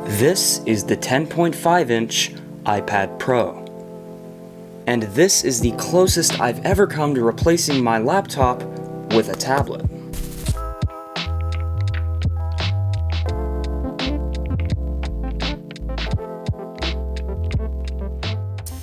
This is the 10.5-inch iPad Pro. And this is the closest I've ever come to replacing my laptop with a tablet.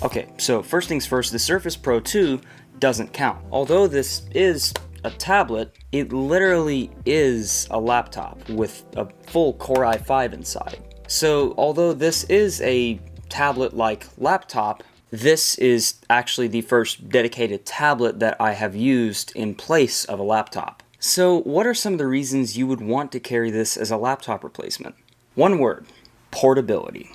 Okay, so first things first, the Surface Pro 2 doesn't count. Although this is a tablet, it literally is a laptop with a full Core i5 inside. So although this is a tablet-like laptop, this is actually the first dedicated tablet that I have used in place of a laptop. So what are some of the reasons you would want to carry this as a laptop replacement? One word: portability.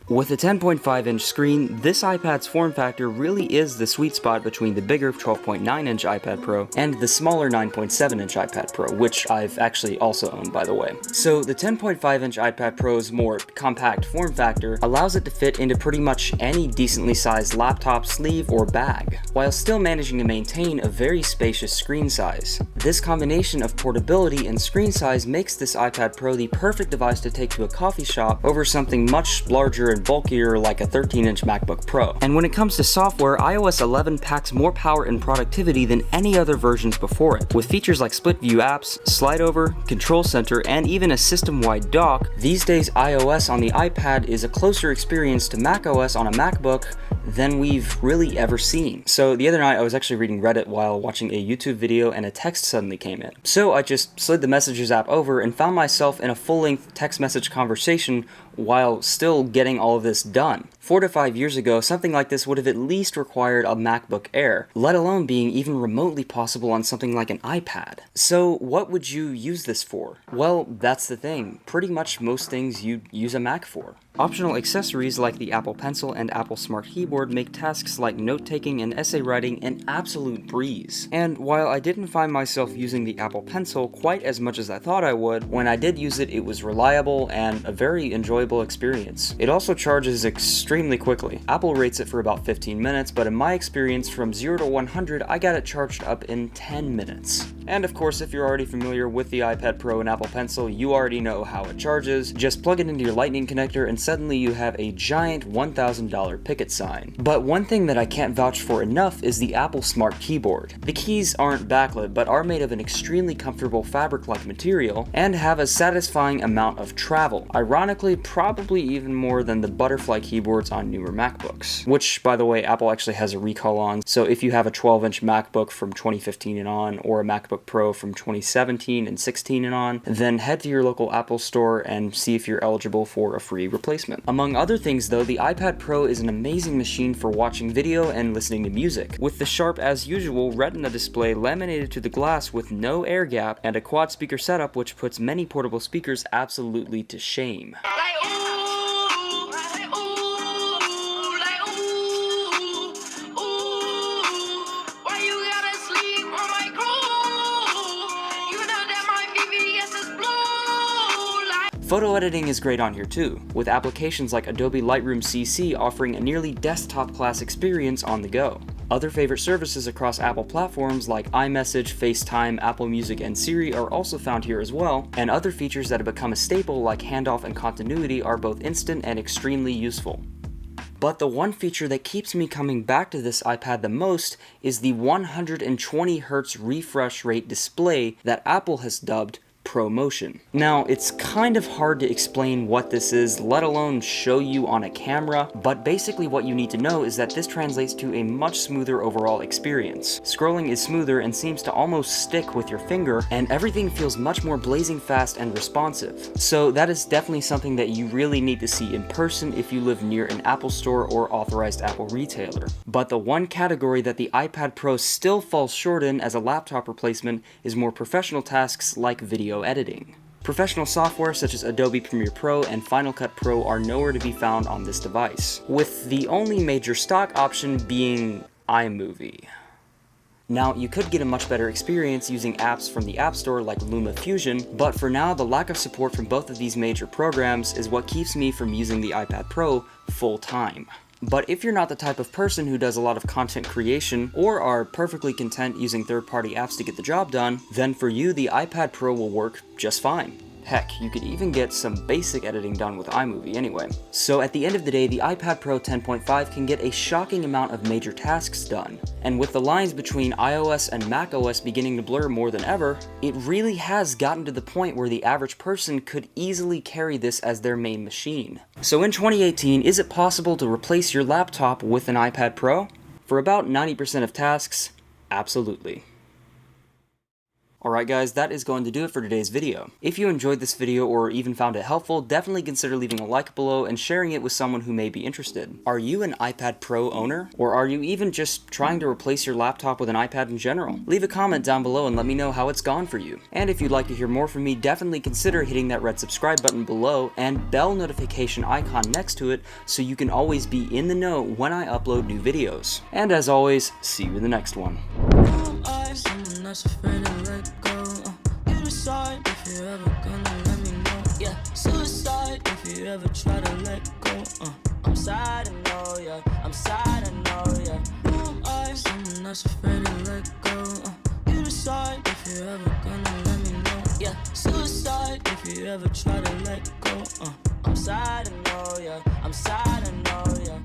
With a 10.5-inch screen, this iPad's form factor really is the sweet spot between the bigger 12.9-inch iPad Pro and the smaller 9.7-inch iPad Pro, which I've actually also owned, by the way. So the 10.5-inch iPad Pro's more compact form factor allows it to fit into pretty much any decently sized laptop, sleeve, or bag, while still managing to maintain a very spacious screen size. This combination of portability and screen size makes this iPad Pro the perfect device to take to a coffee shop over something much larger and bulkier like a 13-inch MacBook Pro. And when it comes to software, iOS 11 packs more power and productivity than any other versions before it. With features like split view apps, slide over, control center, and even a system-wide dock, these days iOS on the iPad is a closer experience to macOS on a MacBook than we've really ever seen. So the other night I was actually reading Reddit while watching a YouTube video and a text suddenly came in. So I just slid the Messages app over and found myself in a full-length text message conversation while still getting all of this done. 4 to 5 years ago, something like this would have at least required a MacBook Air, let alone being even remotely possible on something like an iPad. So what would you use this for? Well, that's the thing. Pretty much most things you'd use a Mac for. Optional accessories like the Apple Pencil and Apple Smart Keyboard make tasks like note-taking and essay writing an absolute breeze. And while I didn't find myself using the Apple Pencil quite as much as I thought I would, when I did use it, it was reliable and a very enjoyable experience. It also charges extremely quickly. Apple rates it for about 15 minutes, but in my experience, from 0 to 100, I got it charged up in 10 minutes. And of course, if you're already familiar with the iPad Pro and Apple Pencil, you already know how it charges. Just plug it into your Lightning connector and suddenly you have a giant $1,000 picket sign. But one thing that I can't vouch for enough is the Apple Smart Keyboard. The keys aren't backlit, but are made of an extremely comfortable fabric-like material and have a satisfying amount of travel. Ironically, probably even more than the butterfly keyboards on newer MacBooks, which, by the way, Apple actually has a recall on. So if you have a 12-inch MacBook from 2015 and on, or a MacBook Pro from 2017 and 16 and on, then head to your local Apple store and see if you're eligible for a free replacement. Among other things though, the iPad Pro is an amazing machine for watching video and listening to music, with the sharp as usual Retina display laminated to the glass with no air gap and a quad speaker setup which puts many portable speakers absolutely to shame. Photo editing is great on here too, with applications like Adobe Lightroom CC offering a nearly desktop-class experience on the go. Other favorite services across Apple platforms like iMessage, FaceTime, Apple Music, and Siri are also found here as well, and other features that have become a staple like handoff and continuity are both instant and extremely useful. But the one feature that keeps me coming back to this iPad the most is the 120Hz refresh rate display that Apple has dubbed ProMotion. Now, it's kind of hard to explain what this is, let alone show you on a camera, but basically what you need to know is that this translates to a much smoother overall experience. Scrolling is smoother and seems to almost stick with your finger, and everything feels much more blazing fast and responsive. So that is definitely something that you really need to see in person if you live near an Apple store or authorized Apple retailer. But the one category that the iPad Pro still falls short in as a laptop replacement is more professional tasks like video editing. Professional software such as Adobe Premiere Pro and Final Cut Pro are nowhere to be found on this device, with the only major stock option being iMovie. Now, you could get a much better experience using apps from the App Store like LumaFusion, but for now, the lack of support from both of these major programs is what keeps me from using the iPad Pro full-time. But if you're not the type of person who does a lot of content creation or are perfectly content using third-party apps to get the job done, then for you the iPad Pro will work just fine. Heck, you could even get some basic editing done with iMovie anyway. So at the end of the day, the iPad Pro 10.5 can get a shocking amount of major tasks done. And with the lines between iOS and macOS beginning to blur more than ever, it really has gotten to the point where the average person could easily carry this as their main machine. So in 2018, is it possible to replace your laptop with an iPad Pro? For about 90% of tasks, absolutely. Alright guys, that is going to do it for today's video. If you enjoyed this video or even found it helpful, definitely consider leaving a like below and sharing it with someone who may be interested. Are you an iPad Pro owner? Or are you even just trying to replace your laptop with an iPad in general? Leave a comment down below and let me know how it's gone for you. And if you'd like to hear more from me, definitely consider hitting that red subscribe button below and bell notification icon next to it so you can always be in the know when I upload new videos. And as always, see you in the next one. You decide if you're ever gonna let me know. Yeah, suicide if you ever try to let go. I'm sad, I know, yeah. I'm sad, I know, yeah. Who am I? Someone that's afraid to let go. You decide if you're ever gonna let me know. Yeah, suicide if you ever try to let go. I'm sad, I know, yeah. I'm sad, I know, yeah.